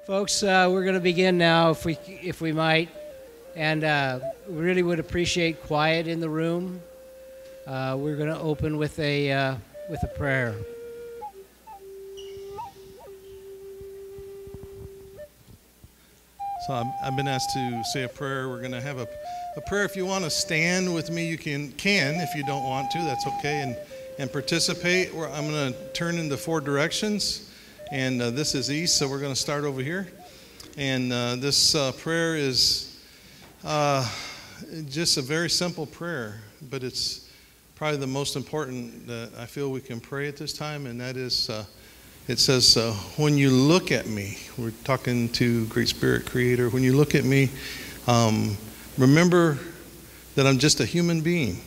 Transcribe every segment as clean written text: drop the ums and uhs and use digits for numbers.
Folks, we're going to begin now, if we might, and we really would appreciate quiet in the room. We're going to open with a prayer. So I've been asked to say a prayer. We're going to have a prayer. If you want to stand with me, you can. If you don't want to, that's okay. And participate. I'm going to turn into 4 directions. And this is east, so we're going to start over here. And this prayer is just a very simple prayer, but it's probably the most important that I feel we can pray at this time, and that is, it says, when you look at me, we're talking to Great Spirit Creator, when you look at me, remember that I'm just a human being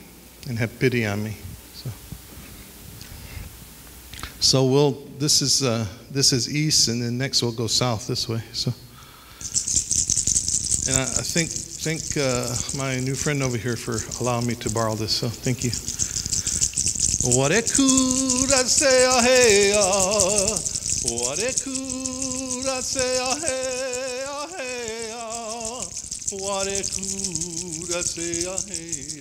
and have pity on me. So this is east, and then next we'll go south this way. So, and I thank my new friend over here for allowing me to borrow this. So thank you. What it could I say oh hey what it could I say oh hey what it could I say oh hey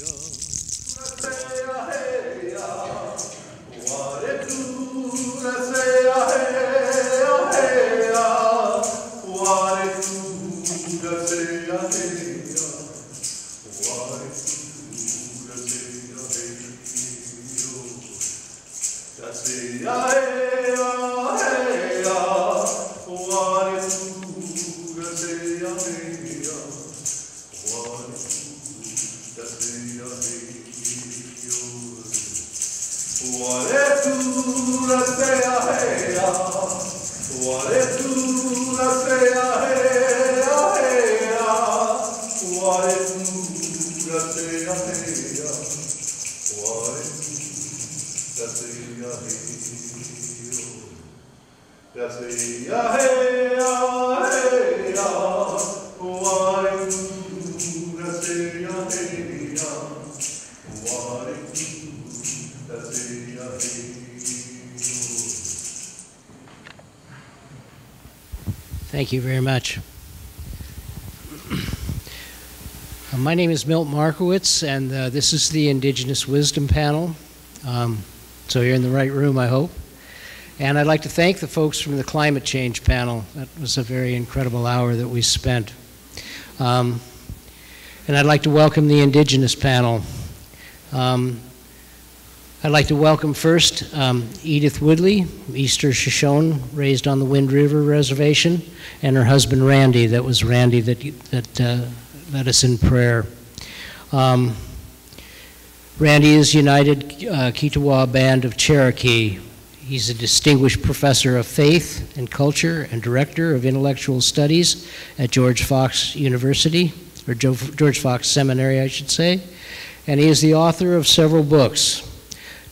what it could I say oh hey what it could I say oh hey what it could I say oh hey I say oh hey what it could I say oh hey what it could I say oh hey what it could I say oh hey what it could I say oh hey what it could I say oh hey what it could I say oh hey that's it oh hey what it could I say oh hey what it could I say oh hey. Thank you very much. My name is Milt Markowitz, and this is the Indigenous Wisdom panel. So you're in the right room, I hope. And I'd like to thank the folks from the Climate Change panel. That was a very incredible hour that we spent. And I'd like to welcome the Indigenous panel. I'd like to welcome first Edith Woodley, Eastern Shoshone, raised on the Wind River Reservation, and her husband Randy. That was Randy that led us in prayer. Randy is United Kituwa Band of Cherokee. He's a distinguished professor of faith and culture and director of intellectual studies at George Fox University, or George Fox Seminary, I should say. And he is the author of several books.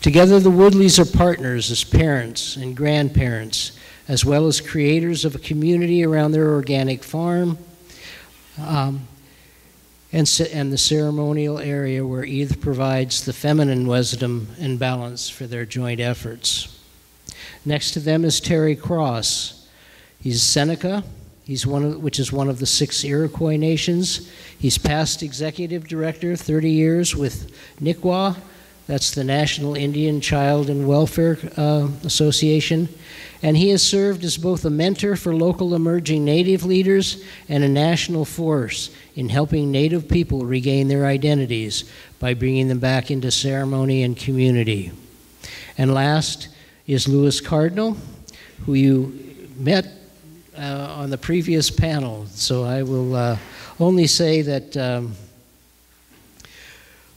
Together, the Woodleys are partners as parents and grandparents, as well as creators of a community around their organic farm and the ceremonial area where Edith provides the feminine wisdom and balance for their joint efforts. Next to them is Terry Cross. He's Seneca, which is one of the 6 Iroquois nations. He's past executive director, 30 years with NICWA. That's the National Indian Child and Welfare Association. And he has served as both a mentor for local emerging Native leaders and a national force in helping Native people regain their identities by bringing them back into ceremony and community. And last is Louis Cardinal, who you met on the previous panel. So I will only say that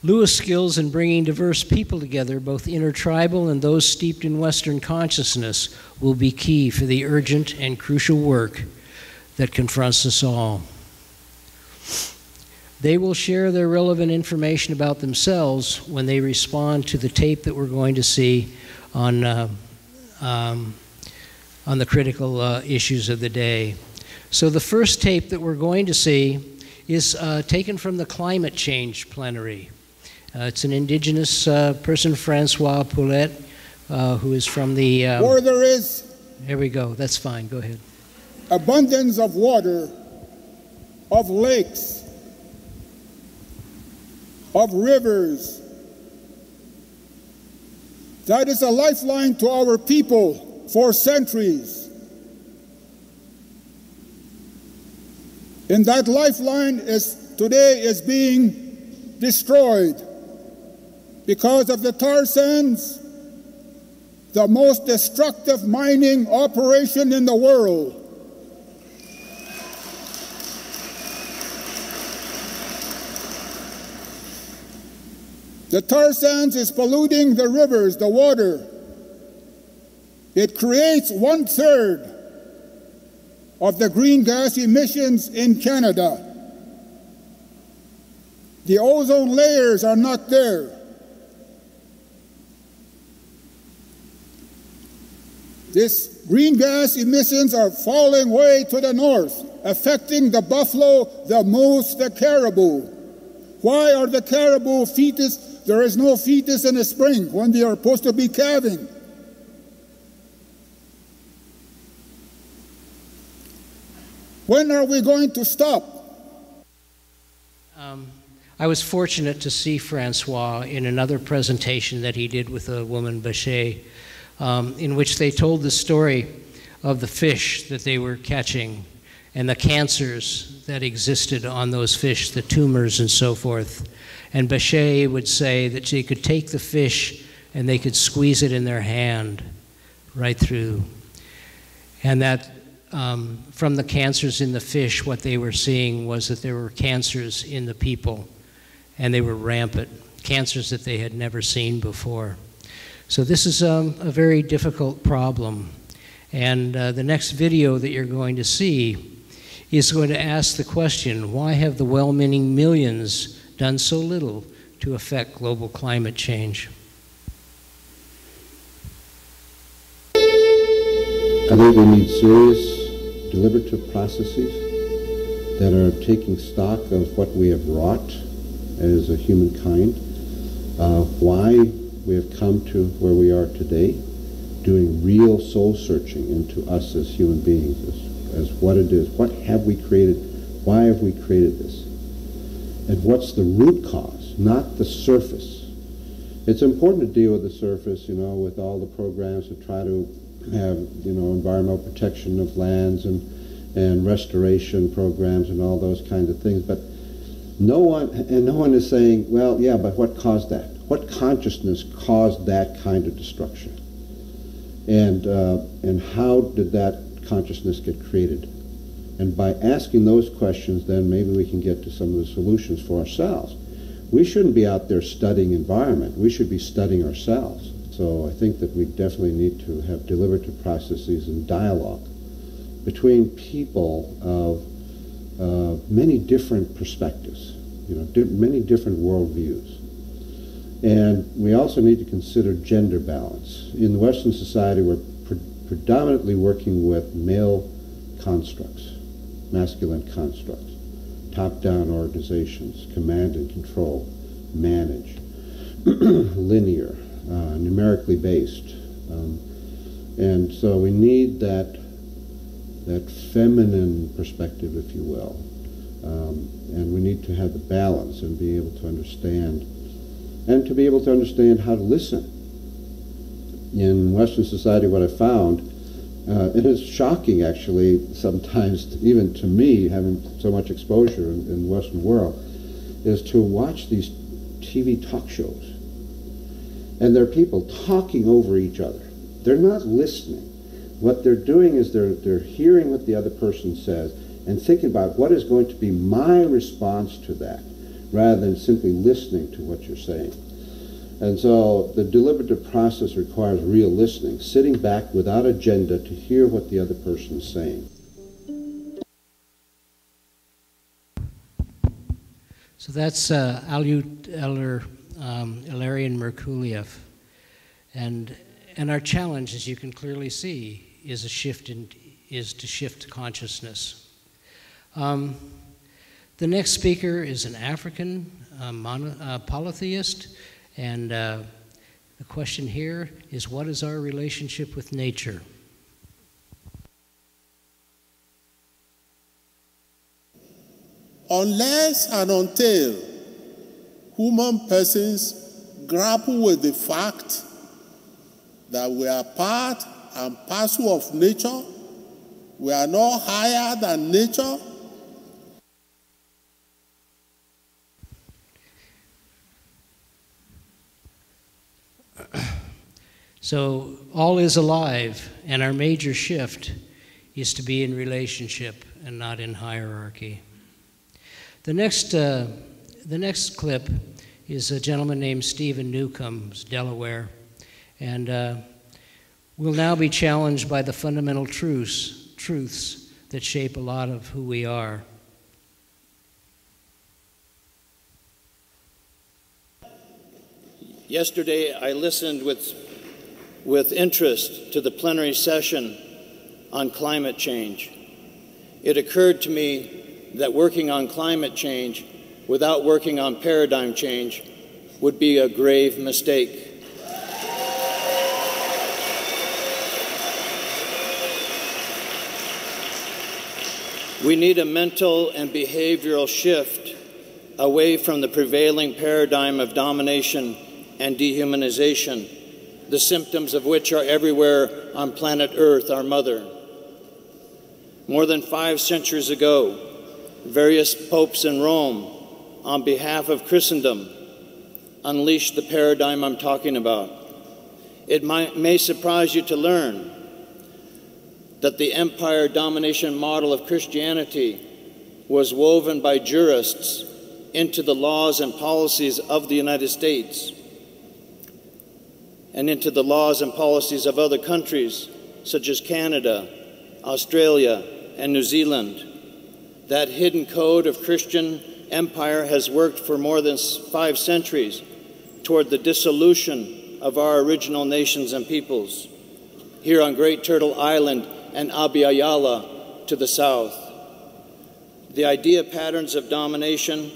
Louis' skills in bringing diverse people together, both intertribal and those steeped in Western consciousness, will be key for the urgent and crucial work that confronts us all. They will share their relevant information about themselves when they respond to the tape that we're going to see on the critical issues of the day. So the first tape that we're going to see is taken from the Climate Change Plenary. It's an Indigenous person, Francois Poulette, who is from the... Or there is... There we go. That's fine. Go ahead. abundance of water, of lakes, of rivers. That is a lifeline to our people for centuries. And that lifeline today is being destroyed because of the tar sands, the most destructive mining operation in the world. The tar sands is polluting the rivers, the water. It creates 1/3 of the green gas emissions in Canada. The ozone layers are not there. These green gas emissions are falling way to the north, affecting the buffalo, the moose, the caribou. Why are the caribou fetus? There is no fetus in the spring when they are supposed to be calving. When are we going to stop? I was fortunate to see Francois in another presentation that he did with a woman, Bachet, in which they told the story of the fish that they were catching and the cancers that existed on those fish, the tumors and so forth. And Bachet would say that they could take the fish and they could squeeze it in their hand right through. And that from the cancers in the fish, what they were seeing was that there were cancers in the people, and they were rampant, cancers that they had never seen before. So this is a very difficult problem. And the next video that you're going to see is going to ask the question, why have the well-meaning millions done so little to affect global climate change? I think we need serious, deliberative processes that are taking stock of what we have wrought as a humankind, why we have come to where we are today, doing real soul searching into us as human beings, as what it is. What have we created? Why have we created this? And what's the root cause, not the surface? It's important to deal with the surface, with all the programs to try to have, environmental protection of lands and restoration programs and all those kinds of things. But no one is saying, well, yeah, but what caused that? What consciousness caused that kind of destruction? And how did that consciousness get created? And by asking those questions, then maybe we can get to some of the solutions for ourselves. We shouldn't be out there studying environment. We should be studying ourselves. So I think that we definitely need to have deliberative processes and dialogue between people of many different perspectives, many different worldviews. And we also need to consider gender balance. In the Western society, we're predominantly working with male constructs, masculine constructs, top-down organizations, command and control, manage, linear, numerically based. And so we need that feminine perspective, if you will. And we need to have the balance and be able to understand, and to be able to understand how to listen. In Western society, what I found, it is shocking actually sometimes, even to me, having so much exposure in the Western world, is to watch these TV talk shows. And there are people talking over each other. They're not listening. What they're doing is they're hearing what the other person says and thinking about what is going to be my response to that, rather than simply listening to what you're saying. And so the deliberative process requires real listening, sitting back without agenda to hear what the other person is saying. So that's Ilarion Merkuliev. And our challenge, as you can clearly see, is to shift consciousness. The next speaker is an African polytheist, and the question here is, what is our relationship with nature? Unless and until human persons grapple with the fact that we are part and parcel of nature, we are no higher than nature. So all is alive, and our major shift is to be in relationship and not in hierarchy. The next clip is a gentleman named Stephen Newcomb, Delaware, and we'll now be challenged by the fundamental truths that shape a lot of who we are. Yesterday, I listened with interest to the plenary session on climate change. It occurred to me that working on climate change without working on paradigm change would be a grave mistake. We need a mental and behavioral shift away from the prevailing paradigm of domination and dehumanization, the symptoms of which are everywhere on planet Earth, our mother. More than 5 centuries ago, various popes in Rome, on behalf of Christendom, unleashed the paradigm I'm talking about. It may surprise you to learn that the empire domination model of Christianity was woven by jurists into the laws and policies of the United States and into the laws and policies of other countries such as Canada, Australia, and New Zealand. That hidden code of Christian empire has worked for more than 5 centuries toward the dissolution of our original nations and peoples, here on Great Turtle Island and Abiyala to the south. The idea patterns of domination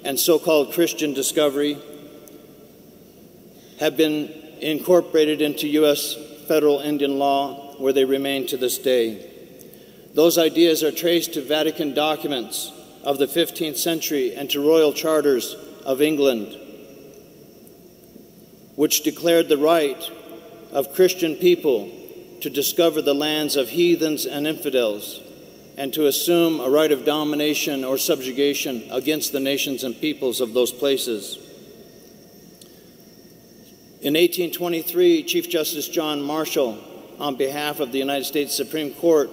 and so-called Christian discovery have been incorporated into U.S. federal Indian law, where they remain to this day. Those ideas are traced to Vatican documents of the 15th century and to royal charters of England, which declared the right of Christian people to discover the lands of heathens and infidels and to assume a right of domination or subjugation against the nations and peoples of those places. In 1823, Chief Justice John Marshall, on behalf of the United States Supreme Court,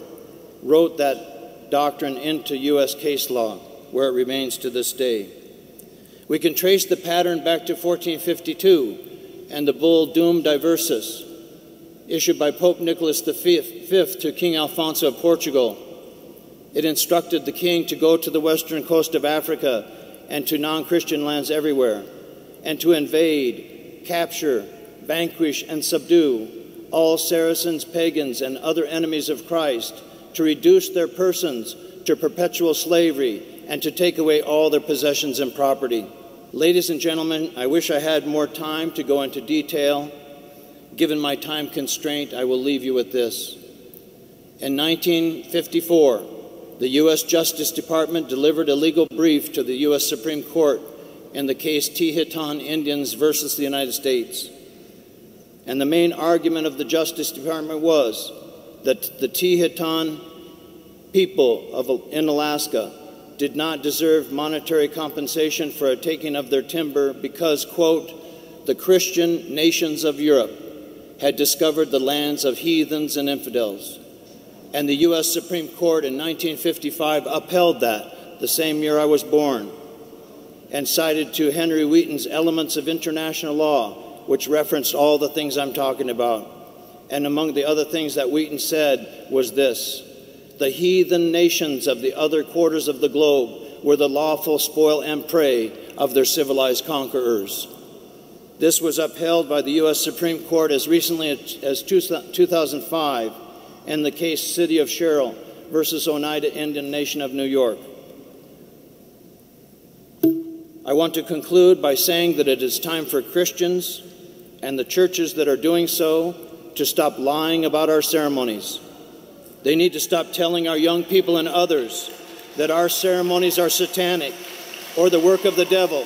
wrote that doctrine into U.S. case law, where it remains to this day. We can trace the pattern back to 1452 and the bull Dum Diversus, issued by Pope Nicholas V to King Alfonso of Portugal. It instructed the king to go to the western coast of Africa and to non-Christian lands everywhere, and to invade, capture, vanquish, and subdue all Saracens, pagans, and other enemies of Christ, to reduce their persons to perpetual slavery, and to take away all their possessions and property. Ladies and gentlemen, I wish I had more time to go into detail. Given my time constraint, I will leave you with this. In 1954, the U.S. Justice Department delivered a legal brief to the U.S. Supreme Court in the case Tehitan Indians versus the United States. And the main argument of the Justice Department was that the Tehitan people in Alaska did not deserve monetary compensation for a taking of their timber because, quote, the Christian nations of Europe had discovered the lands of heathens and infidels. And the U.S. Supreme Court in 1955 upheld that, the same year I was born, and cited to Henry Wheaton's Elements of International Law, which referenced all the things I'm talking about. And among the other things that Wheaton said was this: the heathen nations of the other quarters of the globe were the lawful spoil and prey of their civilized conquerors. This was upheld by the U.S. Supreme Court as recently as 2005 in the case City of Sherrill versus Oneida Indian Nation of New York. I want to conclude by saying that it is time for Christians and the churches that are doing so to stop lying about our ceremonies. They need to stop telling our young people and others that our ceremonies are satanic or the work of the devil.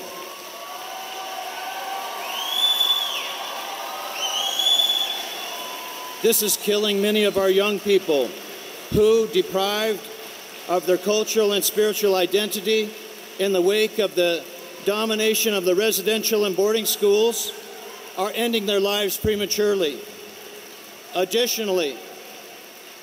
This is killing many of our young people who, deprived of their cultural and spiritual identity in the wake of the domination of the residential and boarding schools, are ending their lives prematurely. Additionally,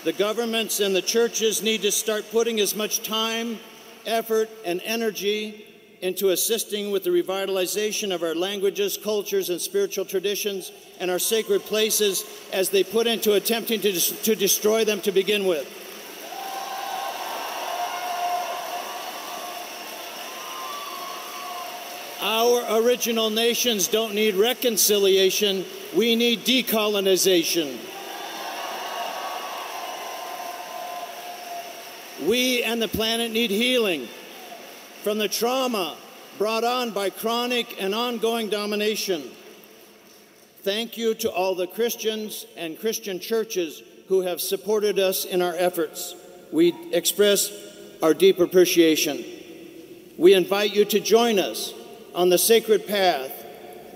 the governments and the churches need to start putting as much time, effort, and energy into assisting with the revitalization of our languages, cultures, and spiritual traditions and our sacred places as they put into attempting to destroy them to begin with. Our original nations don't need reconciliation, we need decolonization. We and the planet need healing from the trauma brought on by chronic and ongoing domination. Thank you to all the Christians and Christian churches who have supported us in our efforts. We express our deep appreciation. We invite you to join us on the sacred path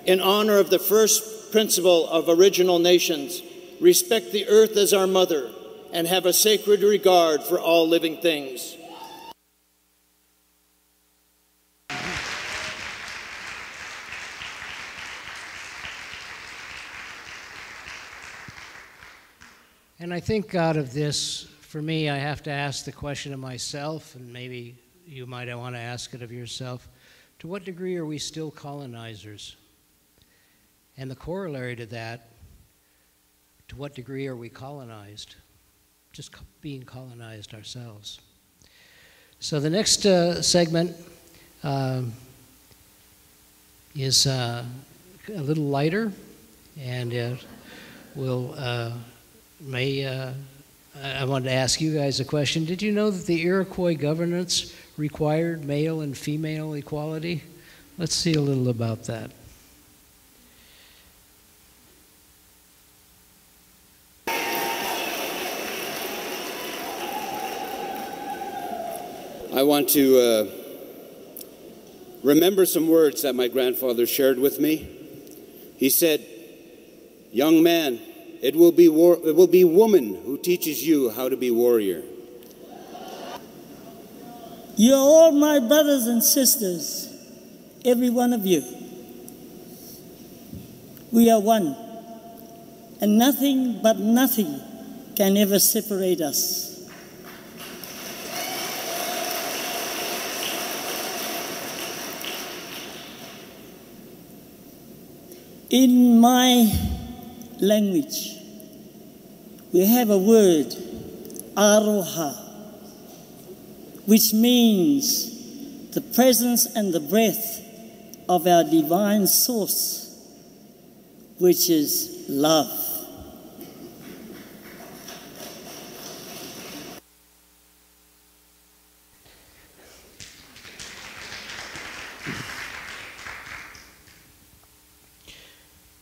in honor of the first principle of original nations. Respect the earth as our mother and have a sacred regard for all living things. And I think out of this, for me, I have to ask the question of myself, and maybe you might want to ask it of yourself. To what degree are we still colonizers? And the corollary to that, to what degree are we colonized? Just being colonized ourselves. So the next segment is a little lighter, and I wanted to ask you guys a question. Did you know that the Iroquois governance required male and female equality? Let's see a little about that. I want to remember some words that my grandfather shared with me. He said, "Young man, it will be woman who teaches you how to be warrior." You're all my brothers and sisters, every one of you. We are one, and nothing but nothing can ever separate us. In my language, we have a word, aroha, which means the presence and the breath of our divine source, which is love.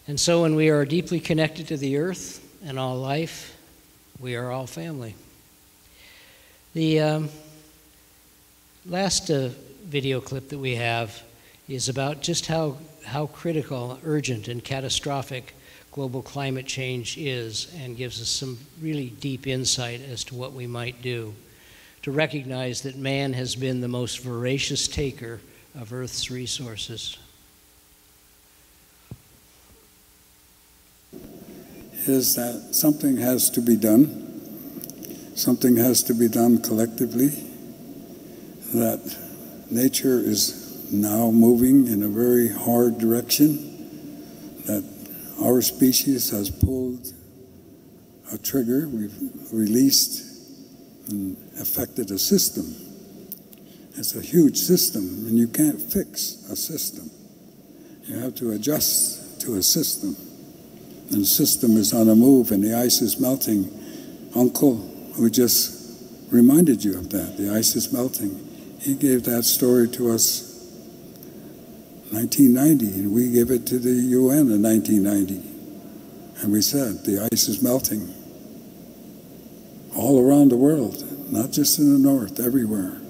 And so when we are deeply connected to the earth and all life, we are all family. The last video clip that we have is about just how critical, urgent, and catastrophic global climate change is, and gives us some really deep insight as to what we might do to recognize that man has been the most voracious taker of Earth's resources. Is that something has to be done. Something has to be done collectively. That nature is now moving in a very hard direction. That our species has pulled a trigger. We've released and affected a system. It's a huge system, and you can't fix a system. You have to adjust to a system. And the system is on a move, and the ice is melting. Uncle, who just reminded you of that, the ice is melting. He gave that story to us in 1990, and we gave it to the UN in 1990. And we said, the ice is melting all around the world, not just in the north, everywhere.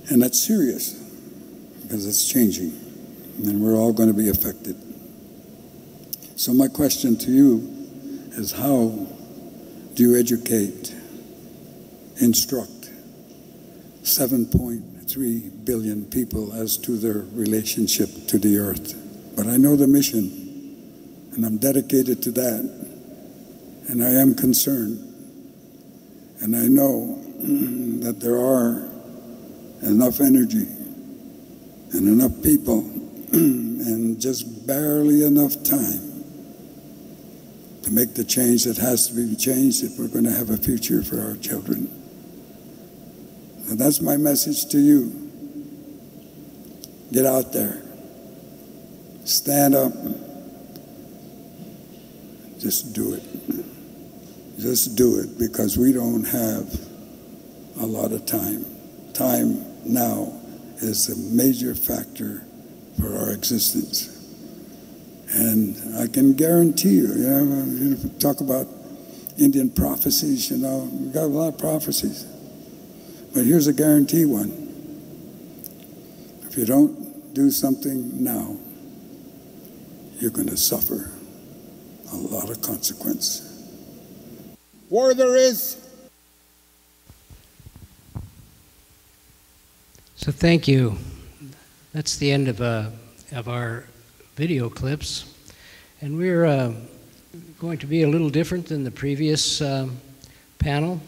And that's serious, because it's changing, and we're all going to be affected. So my question to you is, how do you educate, instruct 7.3 billion people as to their relationship to the earth? But I know the mission, and I'm dedicated to that, and I am concerned. And I know that there are enough energy and enough people and just barely enough time to make the change that has to be changed if we're going to have a future for our children. And that's my message to you. Get out there. Stand up. Just do it. Just do it, because we don't have a lot of time. Time now is a major factor for our existence. And I can guarantee you, talk about Indian prophecies, we've got a lot of prophecies. But here's a guarantee one. If you don't do something now, you're going to suffer a lot of consequence. Where there is. So thank you. That's the end of our video clips. And we're going to be a little different than the previous panel.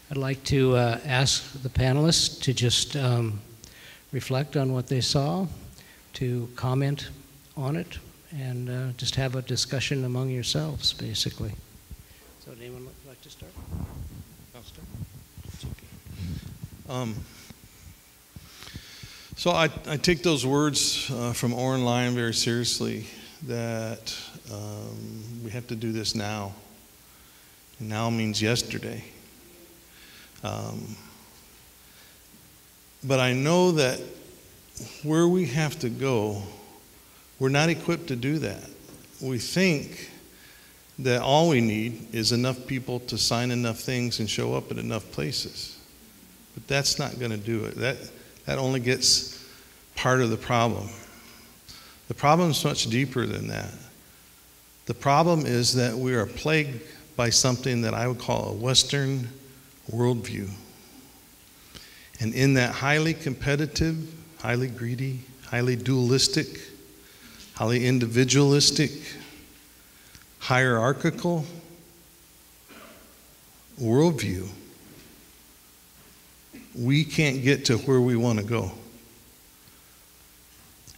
I'd like to ask the panelists to just reflect on what they saw, to comment on it, and just have a discussion among yourselves, basically. So, would anyone like to start? I'll start. It's okay. So I take those words from Oren Lyon very seriously, that we have to do this now. And now means yesterday. But I know that where we have to go, we're not equipped to do that. We think that all we need is enough people to sign enough things and show up at enough places. But that's not going to do it. That only gets part of the problem. The problem is much deeper than that. The problem is that we are plagued by something that I would call a Western worldview. And in that highly competitive, highly greedy, highly dualistic, highly individualistic, hierarchical worldview, we can't get to where we want to go.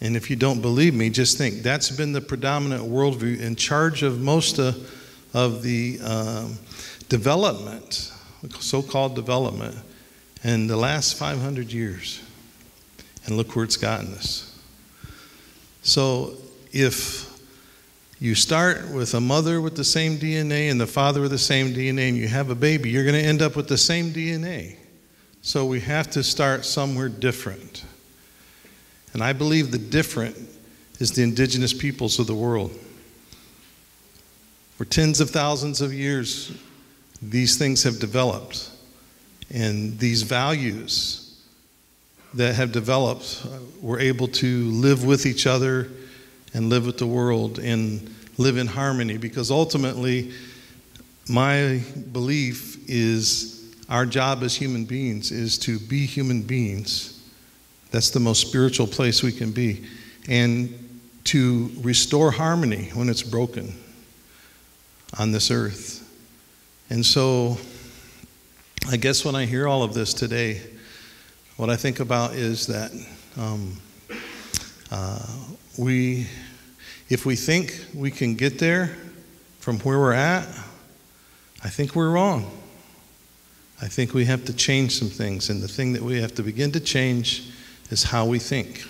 And if you don't believe me, just think, that's been the predominant worldview in charge of most of the development, so-called development, in the last 500 years. And look where it's gotten us. So if you start with a mother with the same DNA and the father with the same DNA, and you have a baby, you're going to end up with the same DNA. So we have to start somewhere different. And I believe the different is the indigenous peoples of the world. For tens of thousands of years, these things have developed. And these values that have developed were able to live with each other and live with the world and live in harmony. Because ultimately, my belief is our job as human beings is to be human beings. That's the most spiritual place we can be. And to restore harmony when it's broken on this earth. And so, I guess when I hear all of this today, what I think about is that if we think we can get there from where we're at, I think we're wrong. I think we have to change some things, and the thing that we have to begin to change is how we think.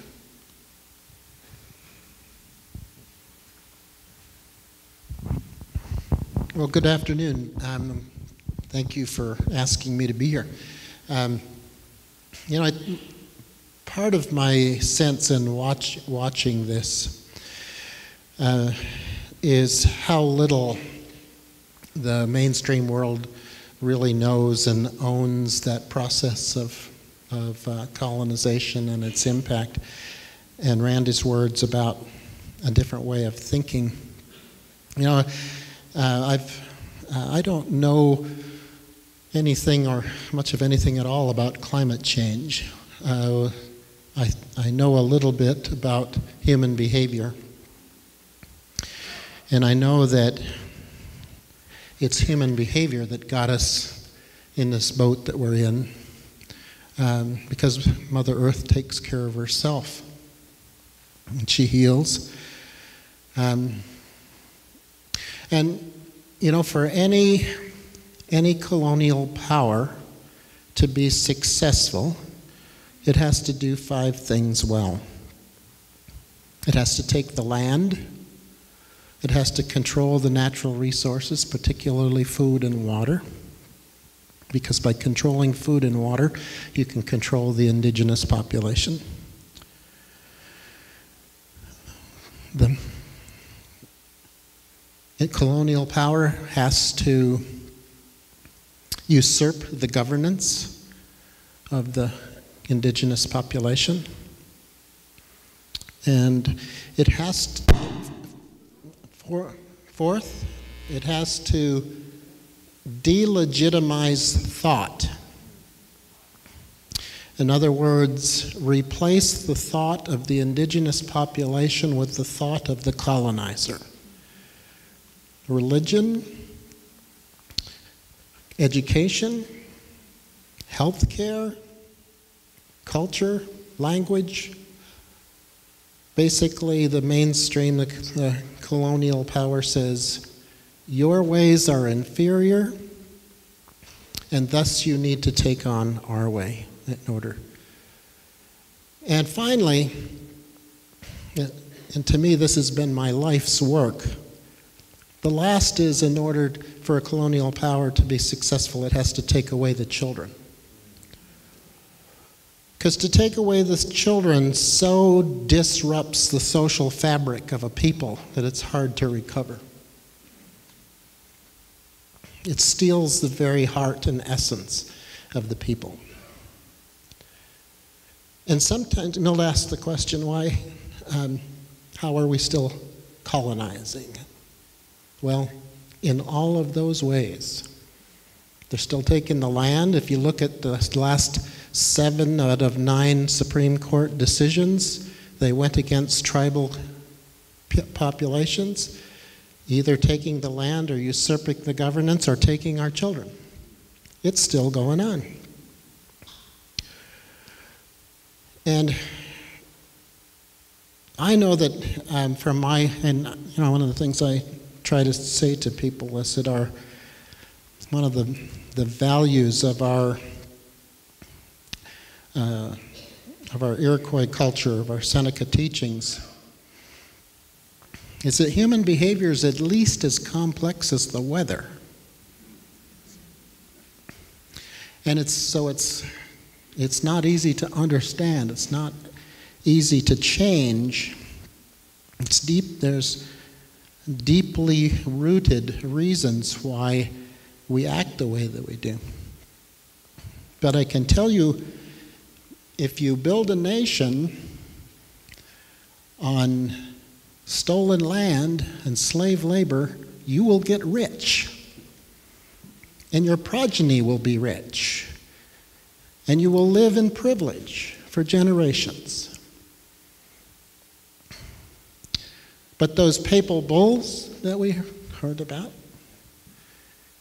Well, good afternoon. Thank you for asking me to be here. Part of my sense in watching this is how little the mainstream world really knows and owns that process of of colonization and its impact, and Randy's words about a different way of thinking. You know, I don't know anything or much of anything at all about climate change. I know a little bit about human behavior, and I know that it's human behavior that got us in this boat that we're in, because Mother Earth takes care of herself, and she heals. And you know, for any colonial power to be successful, it has to do 5 things well. It has to take the land. It has to control the natural resources, particularly food and water, because by controlling food and water, you can control the indigenous population. The colonial power has to usurp the governance of the indigenous population, and it has to, fourth, it has to delegitimize thought. In other words, replace the thought of the indigenous population with the thought of the colonizer. Religion, education, healthcare, culture, language. Basically, the mainstream, the colonial power says, your ways are inferior, and thus you need to take on our way in order. And finally, and to me this has been my life's work, the last is, in order for a colonial power to be successful, it has to take away the children. Because to take away the children so disrupts the social fabric of a people that it's hard to recover. It steals the very heart and essence of the people. And sometimes Mill asks the question, why, how are we still colonizing? Well, in all of those ways. They're still taking the land. If you look at the last 7 out of 9 Supreme Court decisions, they went against tribal populations, either taking the land or usurping the governance or taking our children. It's still going on. And I know that one of the things I try to say to people is that one of the values of our Iroquois culture, of our Seneca teachings, is that human behavior is at least as complex as the weather. And it's not easy to understand. It's not easy to change. There's deeply rooted reasons why we act the way that we do. But I can tell you, if you build a nation on stolen land and slave labor, you will get rich. And your progeny will be rich. And you will live in privilege for generations. But those papal bulls that we heard about,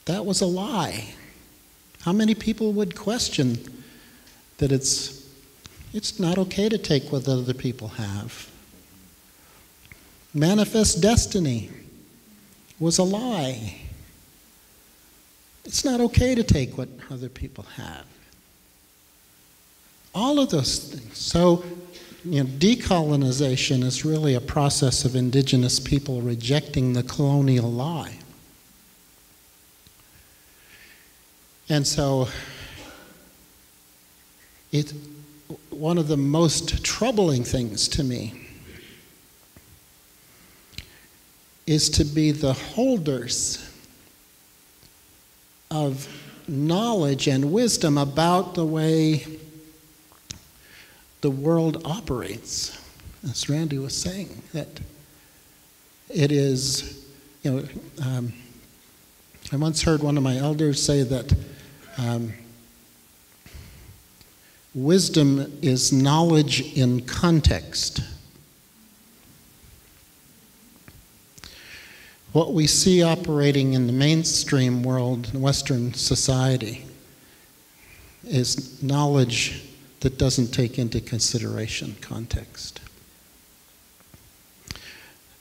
that was a lie. How many people would question that it's not okay to take what other people have? Manifest destiny was a lie. It's not okay to take what other people have. All of those things. So, decolonization is really a process of indigenous people rejecting the colonial lie. And so, one of the most troubling things to me is to be the holders of knowledge and wisdom about the way the world operates, as Randy was saying, that it is, I once heard one of my elders say that wisdom is knowledge in context. What we see operating in the mainstream world, in Western society, is knowledge that doesn't take into consideration context.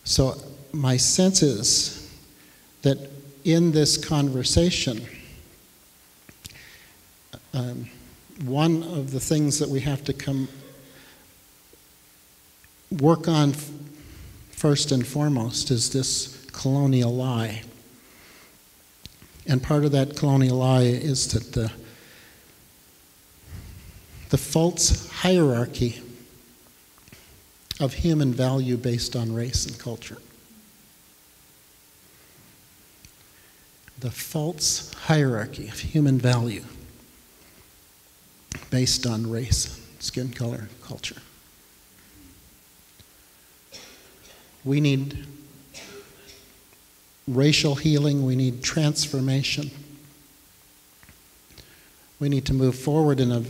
So my sense is that in this conversation, one of the things that we have to work on first and foremost is this colonial lie. And part of that colonial lie is that the false hierarchy of human value based on race and culture. The false hierarchy of human value based on race, skin color, culture. We need racial healing, we need transformation. We need to move forward in a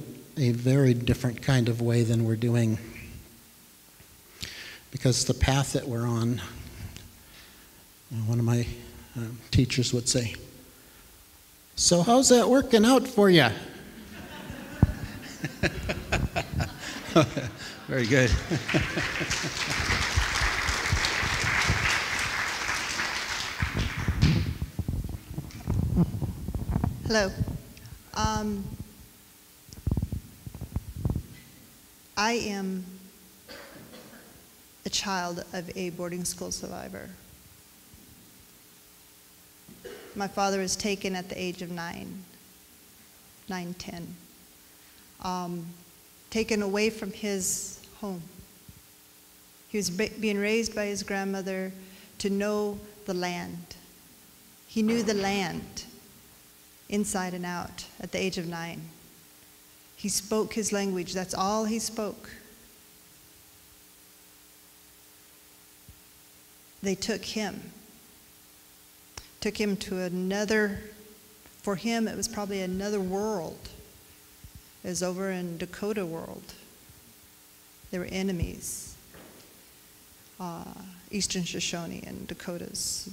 very different kind of way than we're doing. Because the path that we're on, one of my teachers would say, "So how's that working out for you?" Very good. Hello. I am a child of a boarding school survivor. My father was taken at the age of 10. Taken away from his home. He was being raised by his grandmother to know the land. He knew the land inside and out at the age of 9. He spoke his language. That's all he spoke. They took him to another, for him it was probably another world. It was over in Dakota world. They were enemies. Eastern Shoshone and Dakotas.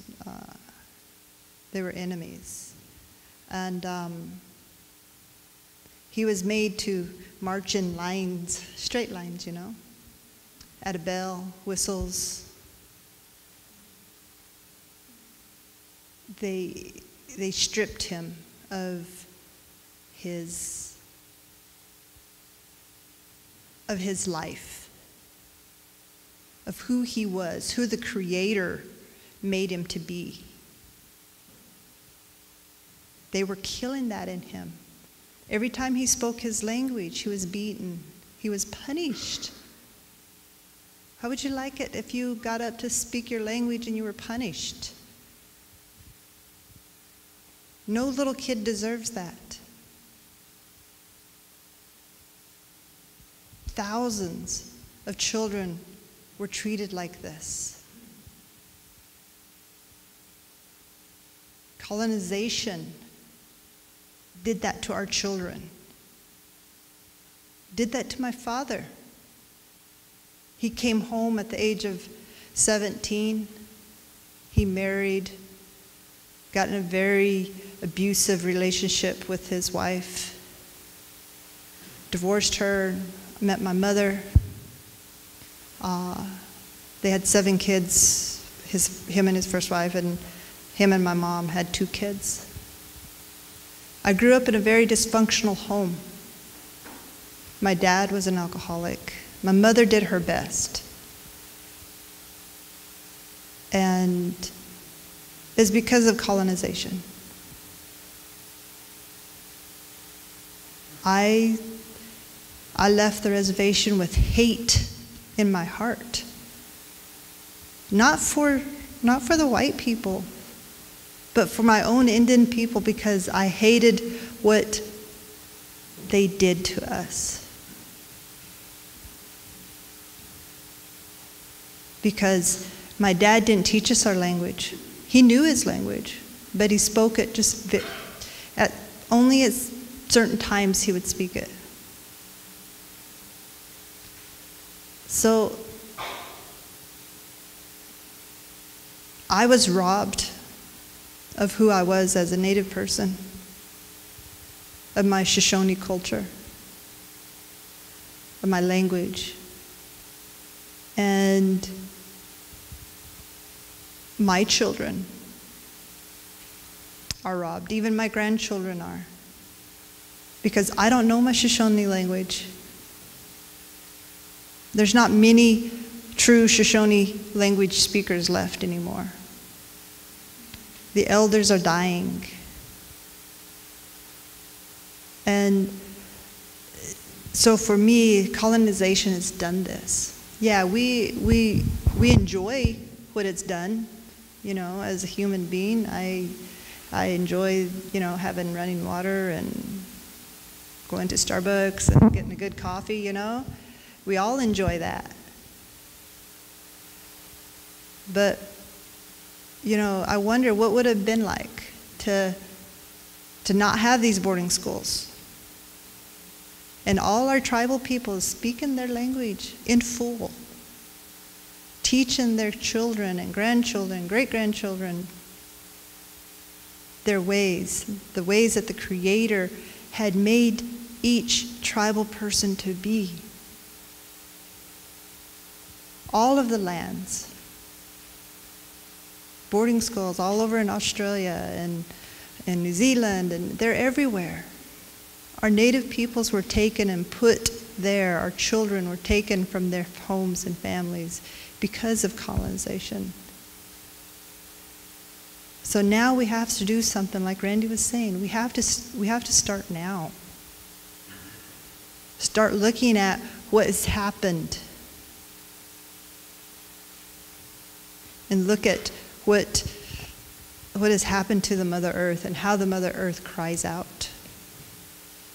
They were enemies. And he was made to march in lines, straight lines, at a bell, whistles. They stripped him of his life, of who he was, who the Creator made him to be. They were killing that in him. Every time he spoke his language, he was beaten. He was punished. How would you like it if you got up to speak your language and you were punished? No little kid deserves that. Thousands of children were treated like this. Colonization did that to our children. Did that to my father. He came home at the age of 17. He married, got in a very abusive relationship with his wife, divorced her, met my mother. They had 7 kids, him and his first wife, and him and my mom had 2 kids. I grew up in a very dysfunctional home. My dad was an alcoholic. My mother did her best. And it's because of colonization. I left the reservation with hate in my heart. Not for the white people, but for my own Indian people, because I hated what they did to us. because my dad didn't teach us our language. He knew his language, but he spoke it just only at certain times he would speak it. So I was robbed of who I was as a Native person, of my Shoshone culture, of my language. And my children are robbed. Even my grandchildren are. Because I don't know my Shoshone language. There's not many true Shoshone language speakers left anymore. The elders are dying. And so for me, colonization has done this. Yeah, we enjoy what it's done. You know, as a human being, I enjoy, you know, having running water and going to Starbucks and getting a good coffee, you know. We all enjoy that. But, you know, I wonder what would it have been like to not have these boarding schools. And all our tribal people speaking their language in full, teaching their children and grandchildren, great-grandchildren, their ways, the ways that the Creator had made each tribal person to be. All of the lands, boarding schools all over in Australia and New Zealand, and they're everywhere. Our native peoples were taken and put there. Our children were taken from their homes and families because of colonization. So now we have to do something like Randy was saying. We have to start now. Start looking at what has happened. And look at what has happened to the Mother Earth and how the Mother Earth cries out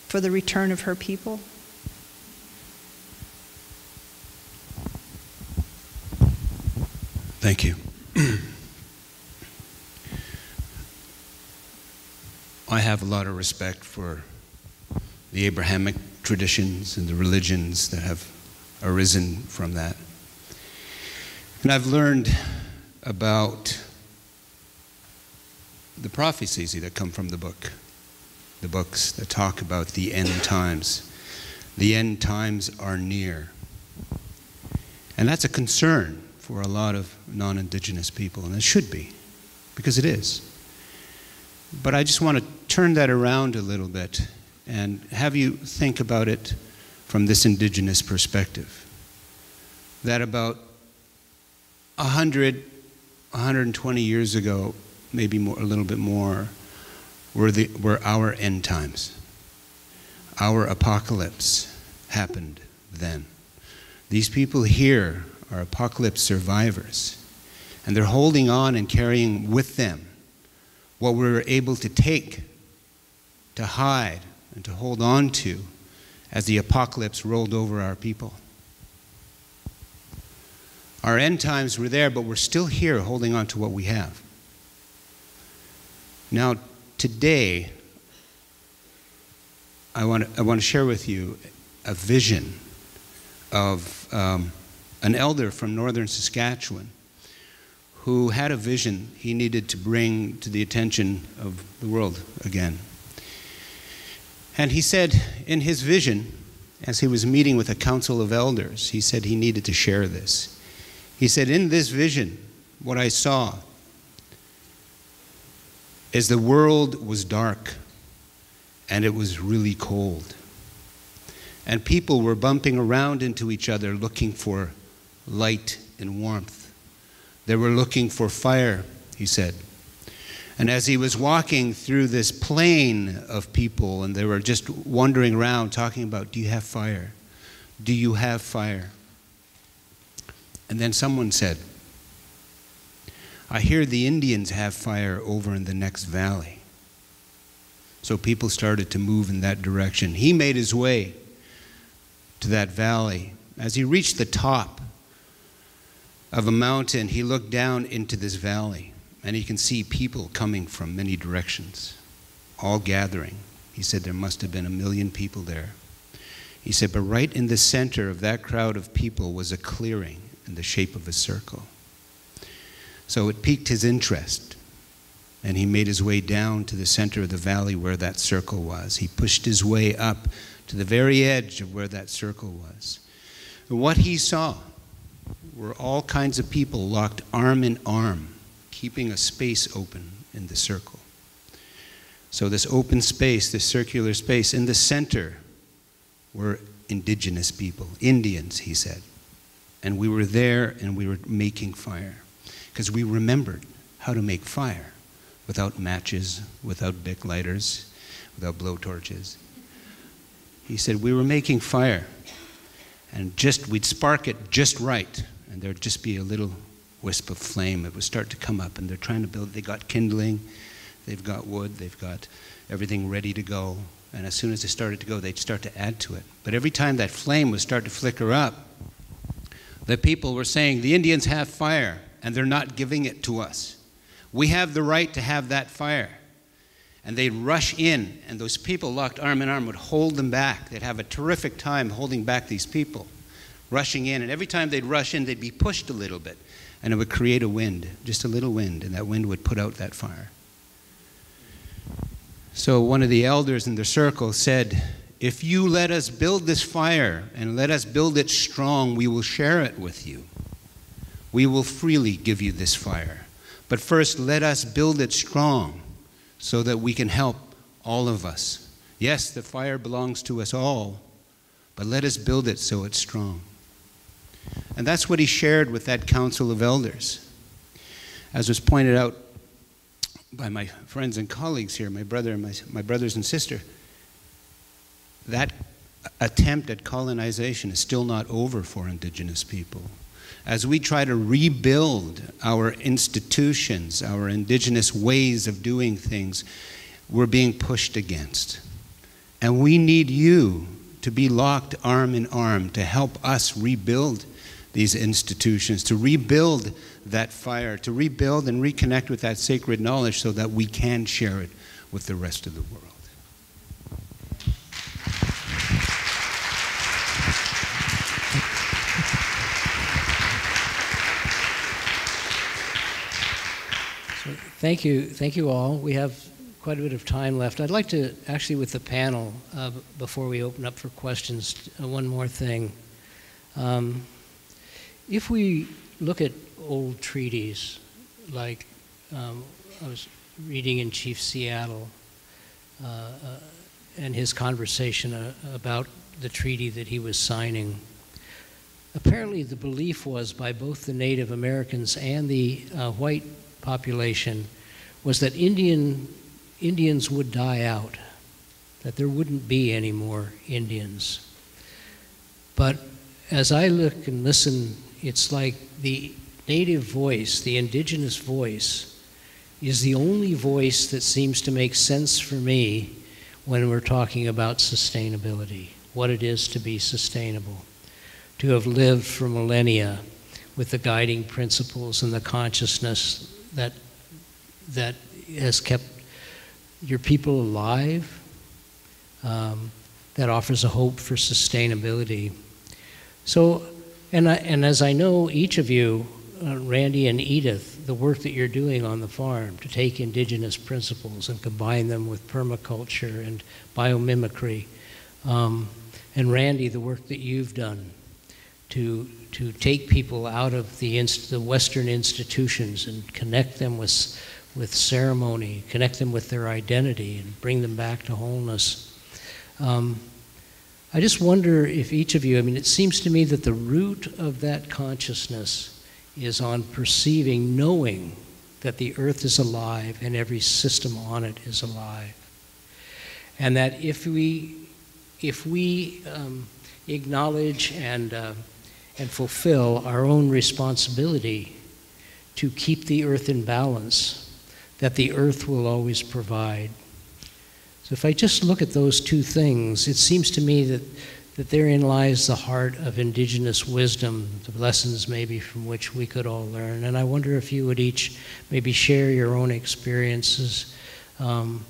for the return of her people. Thank you. I have a lot of respect for the Abrahamic traditions and the religions that have arisen from that. And I've learned about the prophecies that come from the books that talk about the end times. The end times are near. And that's a concern for a lot of non-Indigenous people, and it should be, because it is. But I just want to turn that around a little bit and have you think about it from this Indigenous perspective. That about 100, 120 years ago, maybe more, a little bit more, were our end times. Our apocalypse happened then. These people here are apocalypse survivors, and they're holding on and carrying with them what we were able to take, to hide, and to hold on to as the apocalypse rolled over our people. Our end times were there, but we're still here holding on to what we have. Now, today, I want to share with you a vision of an elder from northern Saskatchewan who had a vision he needed to bring to the attention of the world again. And he said in his vision, as he was meeting with a council of elders, he said he needed to share this. He said, in this vision, what I saw is the world was dark and it was really cold. And people were bumping around into each other looking for light and warmth. They were looking for fire, he said. And as he was walking through this plain of people, and they were just wandering around talking about, do you have fire? Do you have fire? And then someone said, I hear the Indians have fire over in the next valley. So people started to move in that direction. He made his way to that valley. As he reached the top, of a mountain, he looked down into this valley, and he can see people coming from many directions, all gathering. He said there must have been 1 million people there. He said, but right in the center of that crowd of people was a clearing in the shape of a circle. So it piqued his interest, and he made his way down to the center of the valley where that circle was. He pushed his way up to the very edge of where that circle was. And what he saw were all kinds of people locked arm in arm, keeping a space open in the circle. So this open space, this circular space, in the center were indigenous people, Indians, he said. And we were there and we were making fire, because we remembered how to make fire without matches, without Bic lighters, without blowtorches. He said we were making fire, and we'd spark it just right, and there'd just be a little wisp of flame. It would start to come up, and they're trying to build. They got kindling, they've got wood, they've got everything ready to go. And as soon as it started to go, they'd start to add to it. But every time that flame would start to flicker up, the people were saying, the Indians have fire, and they're not giving it to us. We have the right to have that fire. And they'd rush in, and those people locked arm in arm would hold them back. They'd have a terrific time holding back these people, rushing in. And every time they'd rush in, they'd be pushed a little bit, and it would create a wind, just a little wind, and that wind would put out that fire. So one of the elders in the circle said, if you let us build this fire and let us build it strong, we will share it with you. We will freely give you this fire. But first, let us build it strong so that we can help all of us. Yes, the fire belongs to us all, but let us build it so it's strong. And that's what he shared with that council of elders. As was pointed out by my friends and colleagues here, my brother and my brothers and sister, that attempt at colonization is still not over for Indigenous people. As we try to rebuild our institutions, our Indigenous ways of doing things, we're being pushed against. And we need you to be locked arm in arm to help us rebuild these institutions, to rebuild that fire, to rebuild and reconnect with that sacred knowledge so that we can share it with the rest of the world. Thank you all. We have quite a bit of time left. I'd like to, actually with the panel, before we open up for questions, one more thing. If we look at old treaties, like I was reading in Chief Seattle and his conversation about the treaty that he was signing, apparently the belief was by both the Native Americans and the white population was that Indians would die out, that there wouldn't be any more Indians. But as I look and listen, it's like the native voice, the indigenous voice, is the only voice that seems to make sense for me when we're talking about sustainability, what it is to be sustainable, to have lived for millennia with the guiding principles and the consciousness that has kept your people alive, that offers a hope for sustainability. So, and as I know each of you, Randy and Edith, the work that you're doing on the farm to take indigenous principles and combine them with permaculture and biomimicry, and Randy, the work that you've done to take people out of the Western institutions and connect them with ceremony, connect them with their identity and bring them back to wholeness. I just wonder if each of you, I mean, it seems to me that the root of that consciousness is on perceiving, knowing that the earth is alive and every system on it is alive. And that if we acknowledge and fulfill our own responsibility to keep the earth in balance, that the earth will always provide. So if I just look at those two things, it seems to me that therein lies the heart of indigenous wisdom, the lessons maybe from which we could all learn. And I wonder if you would each maybe share your own experiences. And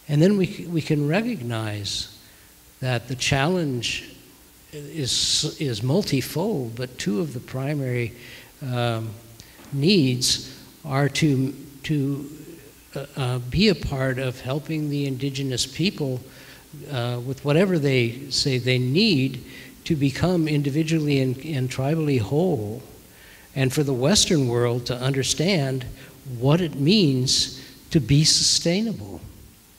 then we can recognize that the challenge is multifold, but two of the primary needs are to be a part of helping the indigenous people with whatever they say they need to become individually and tribally whole, and for the Western world to understand what it means to be sustainable,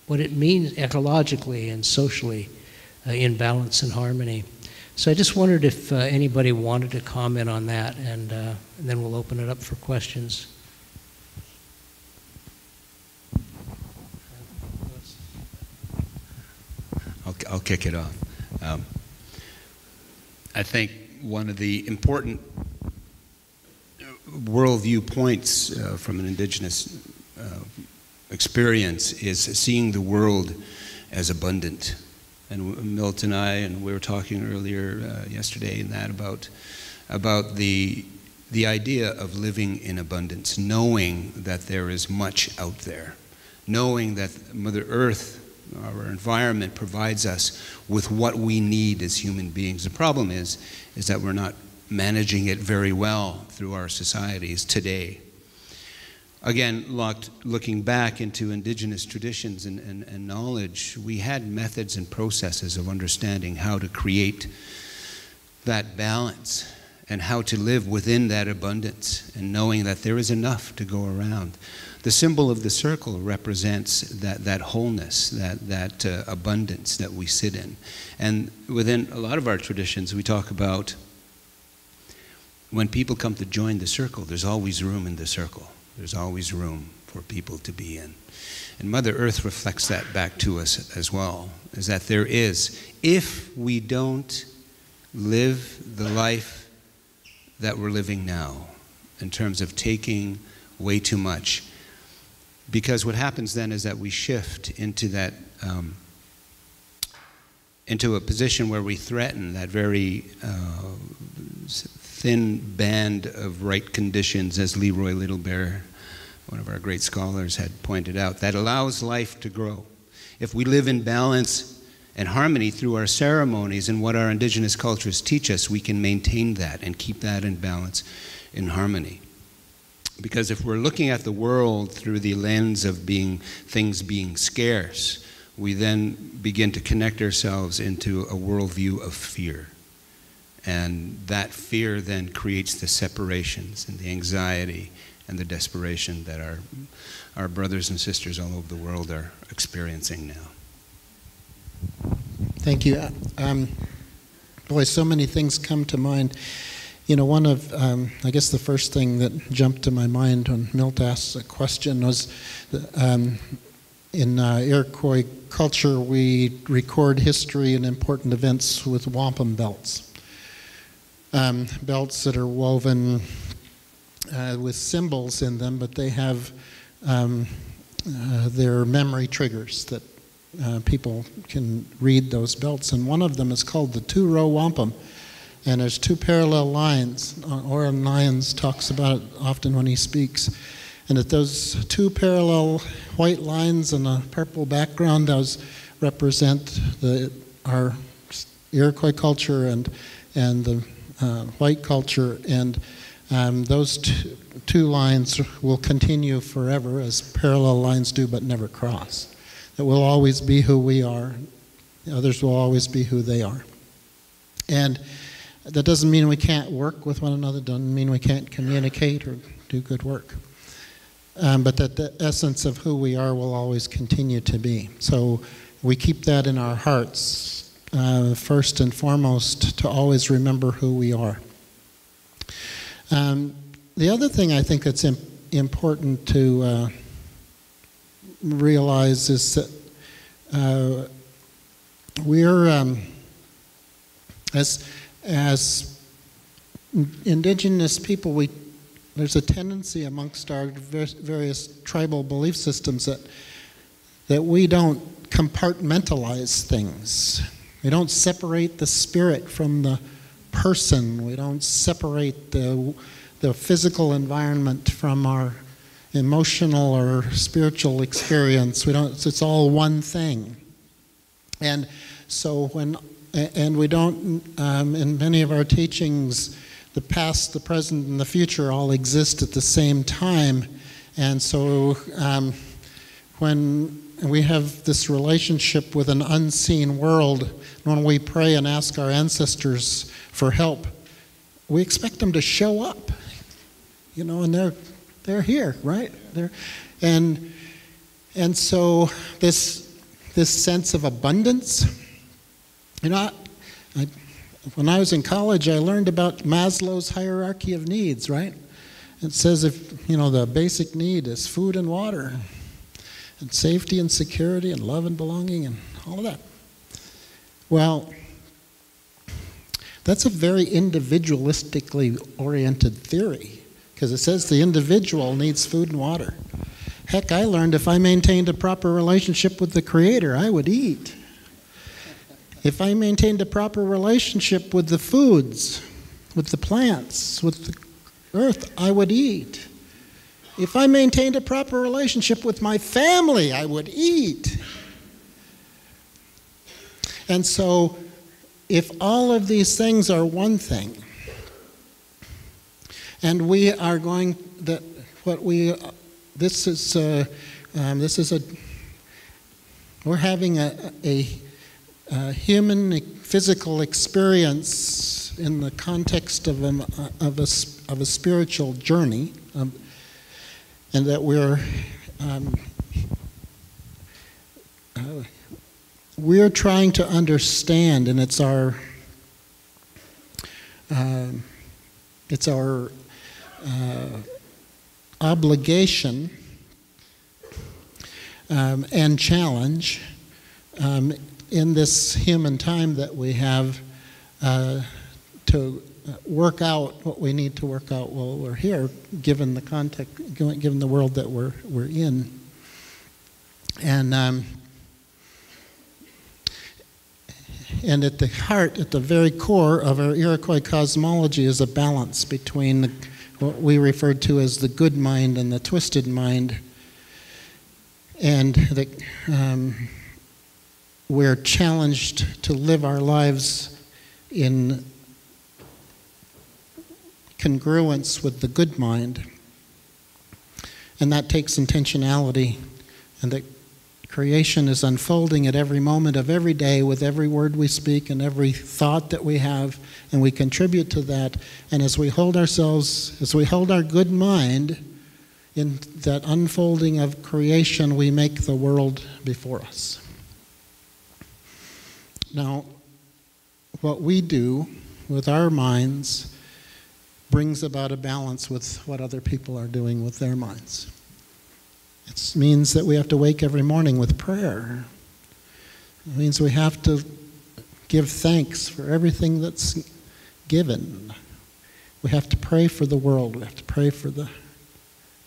what it means ecologically and socially in balance and harmony. So I just wondered if anybody wanted to comment on that, and then we'll open it up for questions. I'll kick it off. I think one of the important worldview points from an indigenous experience is seeing the world as abundant. And Milt and I, and we were talking earlier yesterday in that about the idea of living in abundance, knowing that there is much out there, knowing that Mother Earth, our environment, provides us with what we need as human beings. The problem is that we're not managing it very well through our societies today. Again, looking back into indigenous traditions and knowledge, we had methods and processes of understanding how to create that balance and how to live within that abundance, and knowing that there is enough to go around. The symbol of the circle represents that wholeness, that abundance that we sit in. And within a lot of our traditions, we talk about when people come to join the circle, there's always room in the circle. There's always room for people to be in. And Mother Earth reflects that back to us as well, is that there is, if we don't live the life that we're living now, in terms of taking way too much, because what happens then is that we shift into that, into a position where we threaten that very thin band of right conditions, as Leroy Littlebear, one of our great scholars, had pointed out, that allows life to grow. If we live in balance and harmony through our ceremonies and what our indigenous cultures teach us, we can maintain that and keep that in balance, in harmony. Because if we're looking at the world through the lens of things being scarce, we then begin to connect ourselves into a worldview of fear. And that fear then creates the separations and the anxiety and the desperation that our brothers and sisters all over the world are experiencing now. Thank you. Boy, so many things come to mind. You know, one of, I guess the first thing that jumped to my mind when Milt asked a question was, in Iroquois culture, we record history and important events with wampum belts. Belts that are woven with symbols in them, but they have their memory triggers that people can read those belts. And one of them is called the two-row wampum. And there's two parallel lines. Oren Lyons talks about it often when he speaks. And that those two parallel white lines on a purple background, those represent our Iroquois culture and the white culture. And those two lines will continue forever, as parallel lines do, but never cross. That we'll always be who we are. Others will always be who they are. And that doesn't mean we can't work with one another, doesn't mean we can't communicate or do good work. But that the essence of who we are will always continue to be. So we keep that in our hearts, first and foremost, to always remember who we are. The other thing I think that's important to realize is that we're, as indigenous people, there's a tendency amongst our various tribal belief systems that we don't compartmentalize things. We don't separate the spirit from the person. We don't separate the physical environment from our emotional or spiritual experience. It's all one thing. And so we don't, in many of our teachings, the past, the present, and the future all exist at the same time. And so when we have this relationship with an unseen world, when we pray and ask our ancestors for help, we expect them to show up, and they're here, right? And so this sense of abundance, when I was in college, I learned about Maslow's hierarchy of needs, right? It says the basic need is food and water, and safety and security, and love and belonging, and all of that. Well, that's a very individualistically oriented theory, because it says the individual needs food and water. Heck, I learned if I maintained a proper relationship with the Creator, I would eat. If I maintained a proper relationship with the foods, with the plants, with the earth, I would eat. If I maintained a proper relationship with my family, I would eat. And so, if all of these things are one thing, and we are going that what we this is we're having a human physical experience in the context of a spiritual journey, and that we're trying to understand, and it's our obligation and challenge in this human time that we have to work out what we need to work out while we're here, given the context, given the world that we're in. And at the heart, at the very core of our Iroquois cosmology is a balance between what we referred to as the good mind and the twisted mind. And we're challenged to live our lives in congruence with the good mind. And that takes intentionality, and that creation is unfolding at every moment of every day with every word we speak and every thought that we have, and we contribute to that. And as we hold our good mind in that unfolding of creation, we make the world before us. Now, what we do with our minds brings about a balance with what other people are doing with their minds. It means that we have to wake every morning with prayer. It means we have to give thanks for everything that's given. We have to pray for the world. We have to pray for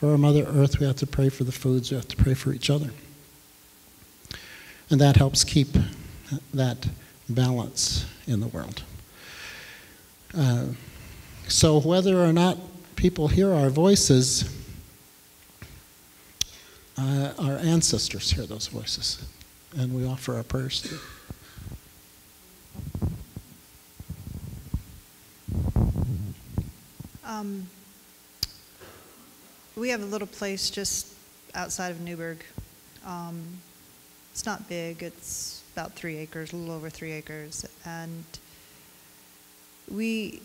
our Mother Earth. We have to pray for the foods. We have to pray for each other. And that helps keep that balance in the world. So whether or not people hear our voices, our ancestors hear those voices, and we offer our prayers to them. We have a little place just outside of Newburgh. It's not big. It's about 3 acres, a little over 3 acres, and we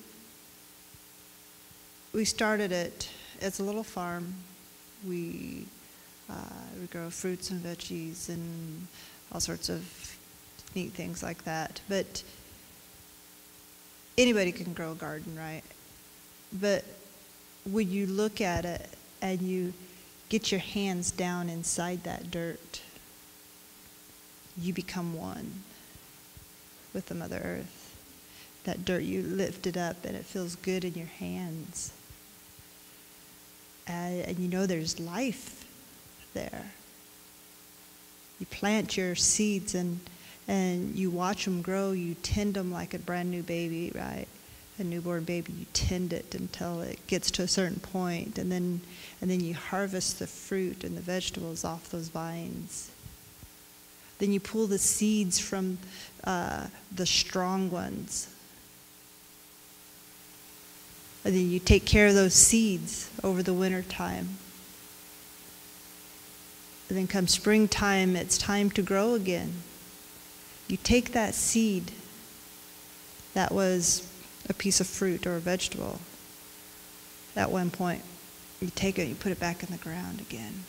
started it. It's a little farm. We grow fruits and veggies and all sorts of neat things like that. But anybody can grow a garden, right? But when you look at it and you get your hands down inside that dirt, you become one with the Mother Earth. That dirt, you lift it up and it feels good in your hands. And you know there's life there. You plant your seeds and and you watch them grow. You tend them like a brand new baby, right? A newborn baby, you tend it until it gets to a certain point, and then you harvest the fruit and the vegetables off those vines. Then you pull the seeds from the strong ones. And then you take care of those seeds over the winter time. And then come springtime, it's time to grow again. You take that seed that was a piece of fruit or a vegetable at one point, you take it and you put it back in the ground again.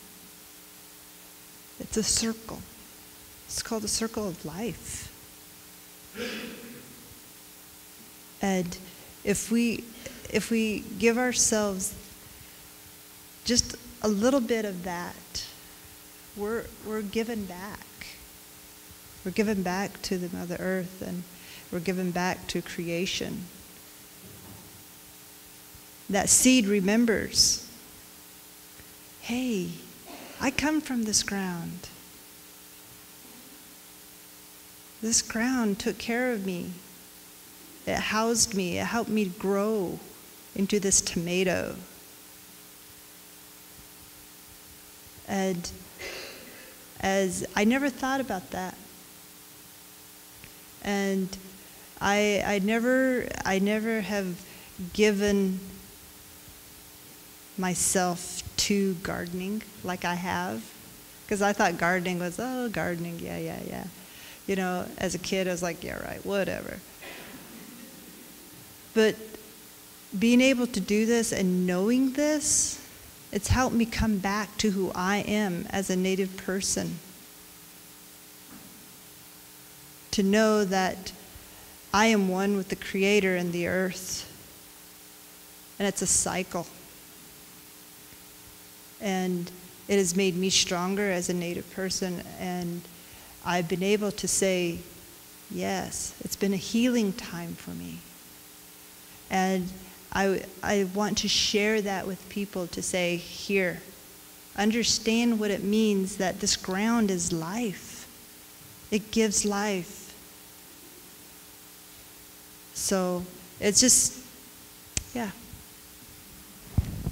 It's a circle. It's called the circle of life. And if we give ourselves just a little bit of that, we're given back. We're given back to the Mother Earth, and we're given back to creation. That seed remembers, hey, I come from this ground. This ground took care of me. It housed me. It helped me grow into this tomato. And as I never thought about that. And I never have given myself to gardening like I have. Because I thought gardening was, gardening, yeah. You know, as a kid, I was like, yeah, right, whatever. But being able to do this and knowing this, it's helped me come back to who I am as a Native person. To know that I am one with the Creator and the earth. And it's a cycle. And it has made me stronger as a Native person, and I've been able to say, yes, it's been a healing time for me. And I want to share that with people, to say, here, understand what it means that this ground is life. It gives life. So it's just, yeah.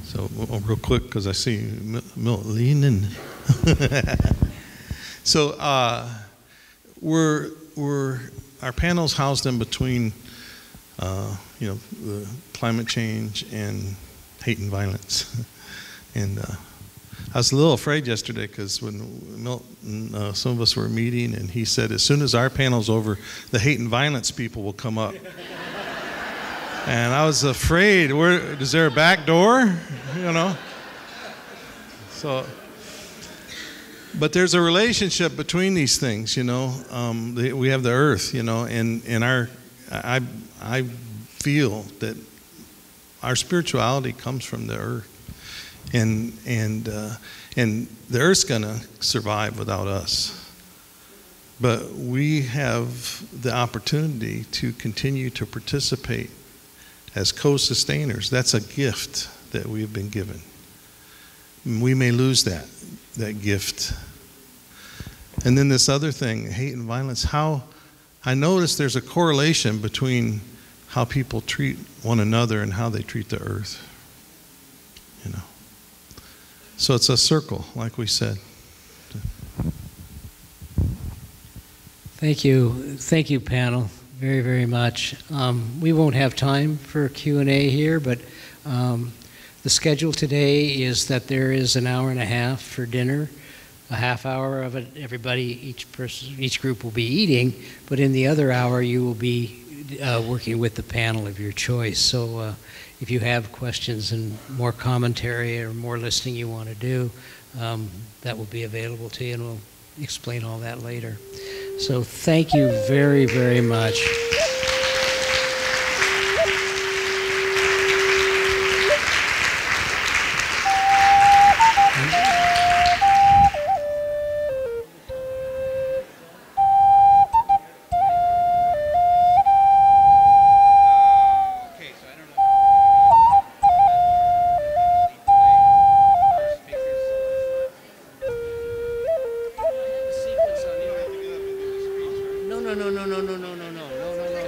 So real quick, because I see Milt leaning. So our panel's housed in between, the climate change and hate and violence. And I was a little afraid yesterday, because when Milt and some of us were meeting, and he said, as soon as our panel's over, the hate and violence people will come up. And I was afraid, is there a back door? So, but there's a relationship between these things, we have the earth, and I feel that our spirituality comes from the earth. And the earth's gonna survive without us. But we have the opportunity to continue to participate as co-sustainers. That's a gift that we've been given. We may lose that gift. And then this other thing, hate and violence, how I notice there's a correlation between how people treat one another and how they treat the earth. So it's a circle, like we said. Thank you, panel, very, very much. We won't have time for Q&A here, but the schedule today is that there is an hour and a half for dinner. A half hour of it, each group will be eating, but in the other hour you will be working with the panel of your choice. So if you have questions and more commentary or more listening you want to do, that will be available to you, and we'll explain all that later. So thank you very, very much. no, no, no, no, no.